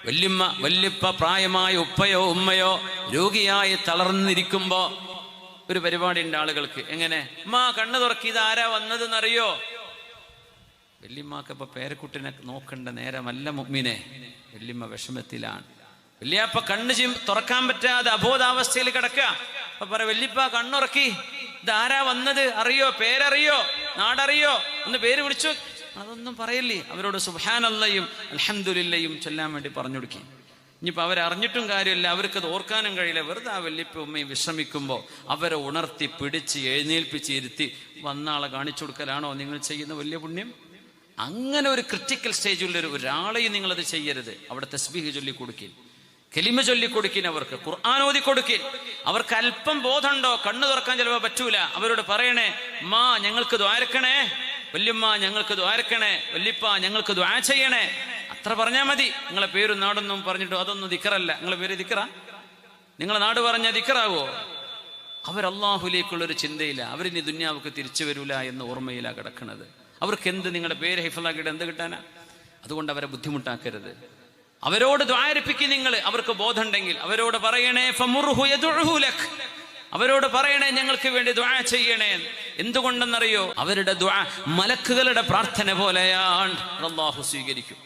വല്യപ്പ പ്രായമായ ഉപ്പയോ ഉമ്മയോ രോഗിയായി തളർന്നിരിക്കുമ്പോ ഒരു പരിപാടി ഉണ്ട് ആളുകൾക്ക്. എങ്ങനെ മാ കണ്ണു തുറക്കി, ഇതാരാ വന്നതെന്നറിയോ? വല്യമ്മക്ക് ഇപ്പൊ പേരക്കുട്ടിനെ നോക്കണ്ട നേരമല്ല മുഅ്മിനെ. വല്യമ്മ വിഷമത്തിലാണ്. വല്യപ്പ കണ്ണ് തുറക്കാൻ പറ്റാതെ അബോധാവസ്ഥയിൽ കിടക്കുക. അപ്പൊ പറ, വല്യപ്പ കണ്ണുറക്കി, ഇതാരാ വന്നത് അറിയോ? പേരറിയോ? നാടറിയോ? ഒന്ന് പേര് വിളിച്ചു. അതൊന്നും പറയില്ലേ. അവരോട് സുബ്ഹാനല്ലാഹും അൽഹംദുലില്ലയും ചൊല്ലാൻ വേണ്ടി പറഞ്ഞു കൊടുക്കി. ഇനിയിപ്പോൾ അവരറിഞ്ഞിട്ടും കാര്യമില്ല, അവർക്കത് ഓർക്കാനും കഴിയില്ല. വെറുതെ ആ വല്യപ്പ ഉമ്മയും വിശ്രമിക്കുമ്പോൾ അവരെ ഉണർത്തി പിടിച്ച് എഴുന്നേൽപ്പിച്ച് ഇരുത്തി വന്ന ആളെ കാണിച്ചു കൊടുക്കലാണോ നിങ്ങൾ ചെയ്യുന്ന വലിയ പുണ്യം? അങ്ങനെ ഒരു ക്രിട്ടിക്കൽ സ്റ്റേജിലുള്ള ഒരാളെയും നിങ്ങളത് ചെയ്യരുത്. അവിടെ തസ്ബീഹ് ചൊല്ലിക്കൊടുക്കിൻ, കലിമ ചൊല്ലിക്കൊടുക്കിൻ, അവർക്ക് ഖുർആൻ ഓതി കൊടുക്കിൻ. അവർക്ക് അല്പം ബോധമുണ്ടോ? കണ്ണു തുറക്കാൻ ചിലപ്പോൾ പറ്റൂല. അവരോട് പറയണേ, മാ ഞങ്ങൾക്ക് ദ്വാരക്കണേ, വല്യമ്മ ഞങ്ങൾക്ക് ദ്വാരക്കണേ, വല്യപ്പ ഞങ്ങൾക്ക് ദ്വാ ചെയ്യണേ. അത്ര പറഞ്ഞാൽ മതി. നിങ്ങളെ പേരും നാടൊന്നും പറഞ്ഞിട്ടോ അതൊന്നും ദിക്റല്ല. നിങ്ങളെ പേര് ദിക്റ? നിങ്ങളെ നാട് പറഞ്ഞാൽ ദിക്റാവോ? അവരല്ലാഹുലേക്കുള്ളൊരു ചിന്തയില്ല. അവരിനി ദുന്യാവുക്ക് തിരിച്ചു വരൂല എന്ന ഓർമ്മയിലാണ് കിടക്കുന്നത്. അവർക്ക് എന്ത് നിങ്ങളുടെ പേര് ഹിഫ്ളാക്കിയിട്ട് എന്ത് കിട്ടാനാ? അതുകൊണ്ട് അവരെ ബുദ്ധിമുട്ടാക്കരുത്. അവരോട് ദ്വാരിപ്പിക്കും നിങ്ങൾ. അവർക്ക് ബോധമുണ്ടെങ്കിൽ അവരോട് പറയണേ, ഫമുർഹു യദ്ഉഹു ലക്, അവരോട് പറയണേ ഞങ്ങൾക്ക് വേണ്ടി ദുആ ചെയ്യണേ. എന്തുകൊണ്ടെന്നറിയോ? അവരുടെ ദുആ മലക്കുകളുടെ പ്രാർത്ഥന പോലെയാണ്. അല്ലാഹു സ്വീകരിക്കും.